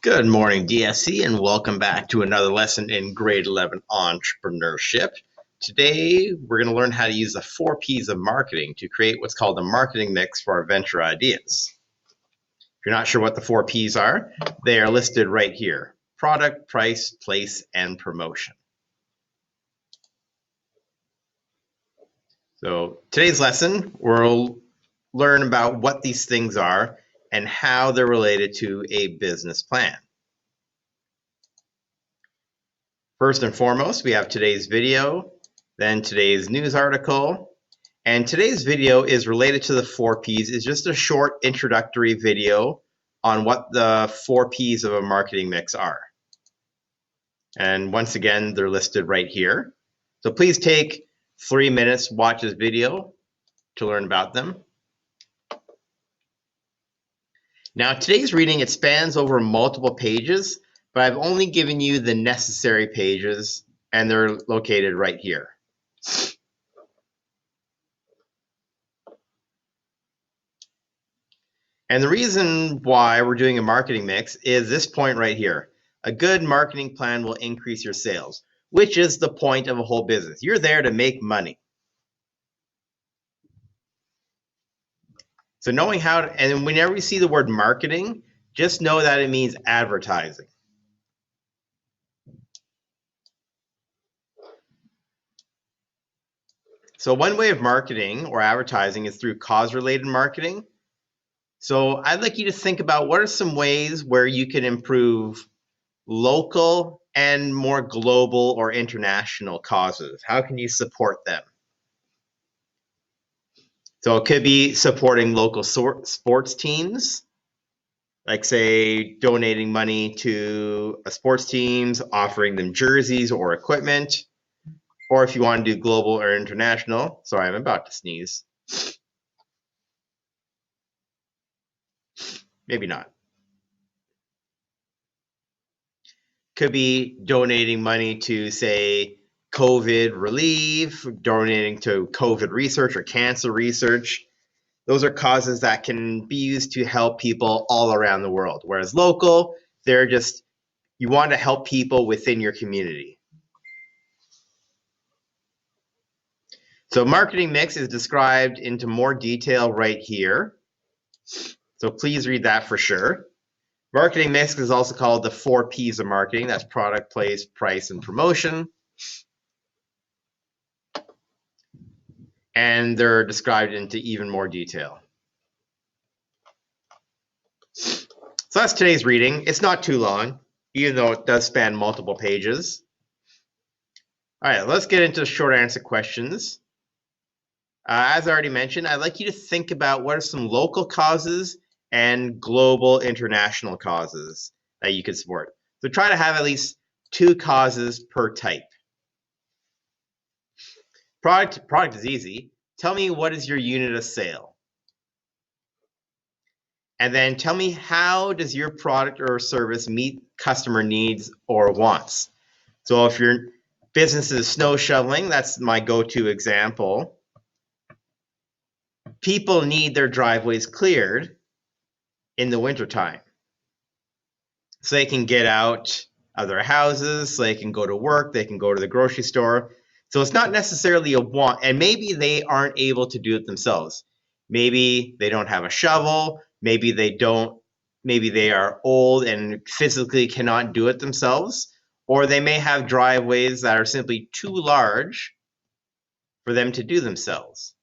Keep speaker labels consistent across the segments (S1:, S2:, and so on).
S1: Good morning, DSC, and welcome back to another lesson in grade 11 entrepreneurship. Today, we're going to learn how to use the 4 Ps of marketing to create what's called a marketing mix for our venture ideas. If you're not sure what the 4 Ps are, they are listed right here: product, price, place, and promotion. So today's lesson, we'll learn about what these things are and how they're related to a business plan. First and foremost, we have today's video, then today's news article, and today's video is related to the 4 Ps. It's just a short introductory video on what the 4 Ps of a marketing mix are. And once again, they're listed right here. So please take 3 minutes, watch this video to learn about them. Now, today's reading, it spans over multiple pages, but I've only given you the necessary pages, and they're located right here. And the reason why we're doing a marketing mix is this point right here. A good marketing plan will increase your sales, which is the point of a whole business. You're there to make money. So knowing how to, and whenever you see the word marketing, just know that it means advertising. So one way of marketing or advertising is through cause-related marketing. So I'd like you to think about what are some ways where you can improve local and more global or international causes. How can you support them? So it could be supporting local sports teams, like say donating money to a sports teams, offering them jerseys or equipment. Or if you want to do global or international, sorry, I'm about to sneeze. Maybe not. Could be donating money to, say, COVID relief, donating to COVID research or cancer research. Those are causes that can be used to help people all around the world. Whereas local, they're just, you want to help people within your community. So marketing mix is described into more detail right here. So please read that for sure. Marketing mix is also called the 4 Ps of marketing. That's product, place, price, and promotion. And they're described into even more detail. So that's today's reading. It's not too long, even though it does span multiple pages. All right, let's get into short answer questions. As I already mentioned, I'd like you to think about what are some local causes and global international causes that you could support. So try to have at least 2 causes per type. Product is easy. Tell me, what is your unit of sale? And then tell me, how does your product or service meet customer needs or wants? So if your business is snow shoveling, that's my go-to example. People need their driveways cleared in the wintertime, so they can get out of their houses, so they can go to work, they can go to the grocery store. So it's not necessarily a want, and maybe they aren't able to do it themselves. Maybe they don't have a shovel, maybe they are old and physically cannot do it themselves, or they may have driveways that are simply too large for them to do themselves.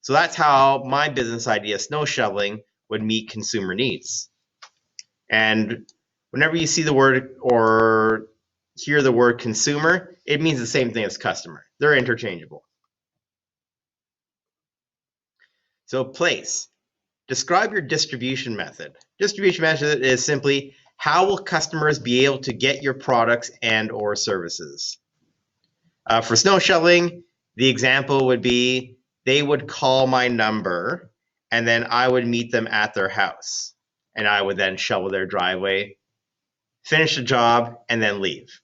S1: So that's how my business idea, snow shoveling, would meet consumer needs. And whenever you see the word or hear the word consumer, it means the same thing as customer. They're interchangeable. So place. Describe your distribution method. Distribution method is simply, how will customers be able to get your products and or services? For snow shoveling, the example would be, they would call my number and then I would meet them at their house. And I would then shovel their driveway, finish the job, and then leave.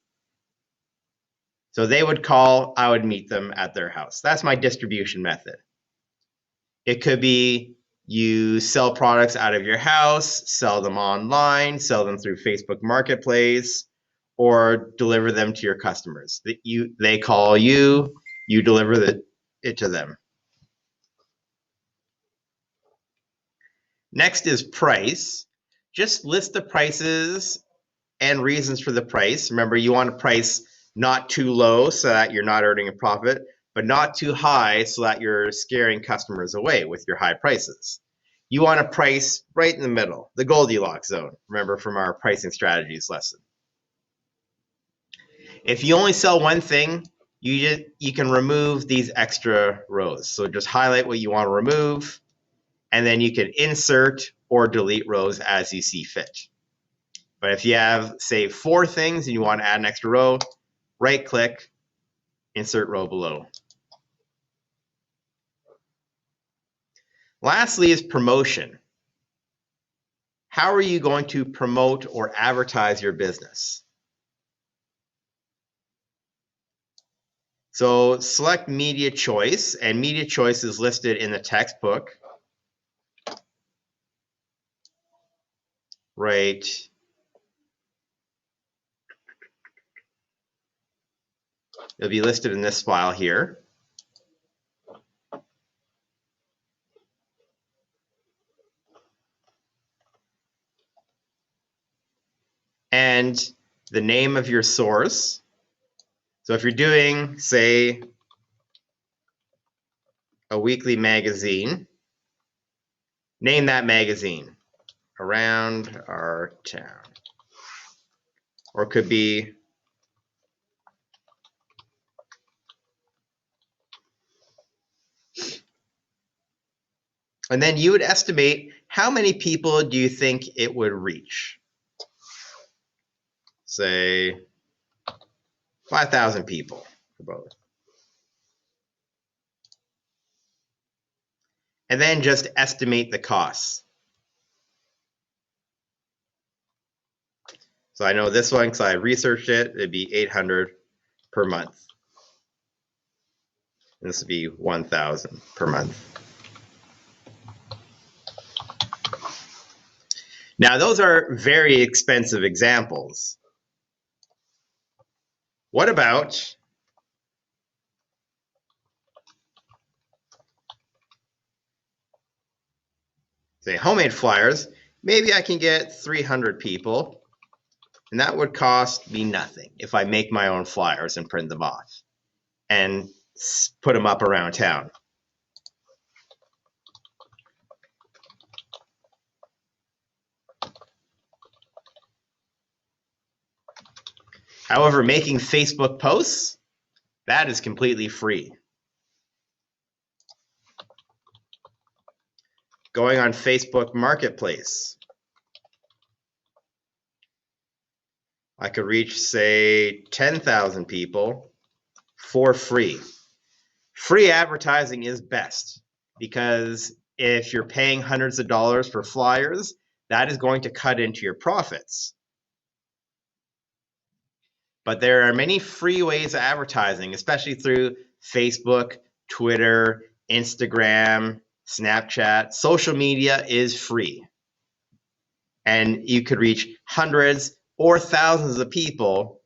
S1: So they would call, I would meet them at their house. That's my distribution method. It could be You sell products out of your house, sell them online, sell them through Facebook Marketplace, or deliver them to your customers. They call you, you deliver it to them. Next is price. Just list the prices and reasons for the price. Remember, you want to price not too low so that you're not earning a profit, but not too high so that you're scaring customers away with your high prices. You want to price right in the middle, the Goldilocks zone, remember from our pricing strategies lesson. If you only sell one thing, you can remove these extra rows. So just highlight what you want to remove, and then you can insert or delete rows as you see fit. But if you have, say, 4 things and you want to add an extra row, right-click, insert row below. Lastly is promotion. How are you going to promote or advertise your business? So select media choice, and media choice is listed in the textbook. Right. It'll be listed in this file here. And the name of your source. So if you're doing, say, a weekly magazine, name that magazine, Around Our Town. Or it could be and then you would estimate how many people do you think it would reach? Say 5,000 people for both. And then just estimate the costs. So I know this one because I researched it, it'd be $800 per month. And this would be $1,000 per month. Now those are very expensive examples. What about say homemade flyers? Maybe I can get 300 people, and that would cost me nothing if I make my own flyers and print them off and put them up around town. However, making Facebook posts, that is completely free. Going on Facebook Marketplace, I could reach, say, 10,000 people for free. Free advertising is best because if you're paying hundreds of dollars for flyers, that is going to cut into your profits. But there are many free ways of advertising, especially through Facebook, Twitter, Instagram, Snapchat. Social media is free. And you could reach hundreds or thousands of people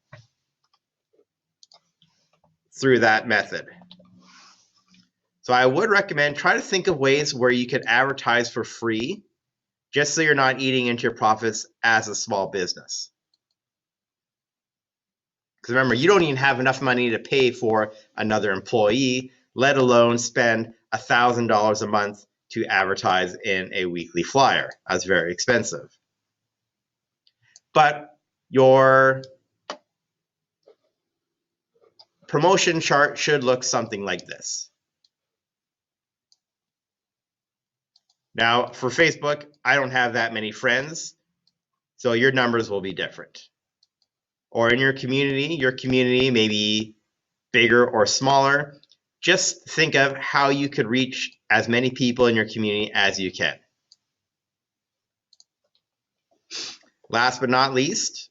S1: through that method. So I would recommend try to think of ways where you can advertise for free, just so you're not eating into your profits as a small business. Because remember, you don't even have enough money to pay for another employee, let alone spend $1,000 a month to advertise in a weekly flyer. That's very expensive. But your promotion chart should look something like this. Now, for Facebook, I don't have that many friends, so your numbers will be different. Or in your community may be bigger or smaller. Just think of how you could reach as many people in your community as you can. Last but not least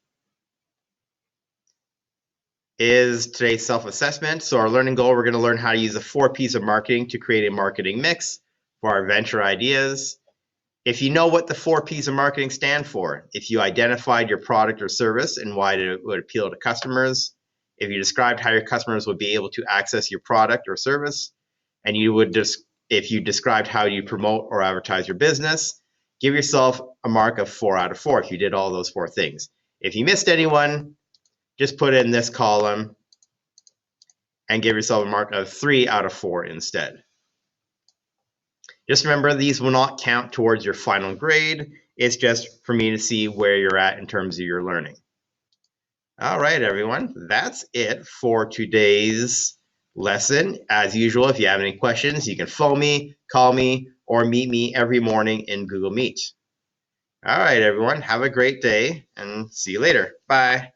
S1: is today's self-assessment. So our learning goal, we're going to learn how to use the 4 P's of marketing to create a marketing mix. for our venture ideas. If you know what the 4 P's of marketing stand for, if you identified your product or service and why it would appeal to customers, if you described how your customers would be able to access your product or service, and if you described how you promote or advertise your business, give yourself a mark of 4 out of 4 if you did all those 4 things. If you missed anyone, just put it in this column and give yourself a mark of 3 out of 4 instead. Just remember, these will not count towards your final grade. It's just for me to see where you're at in terms of your learning. All right, everyone, that's it for today's lesson. As usual, if you have any questions, you can phone me, call me, or meet me every morning in Google Meet. All right, everyone, have a great day and see you later. Bye.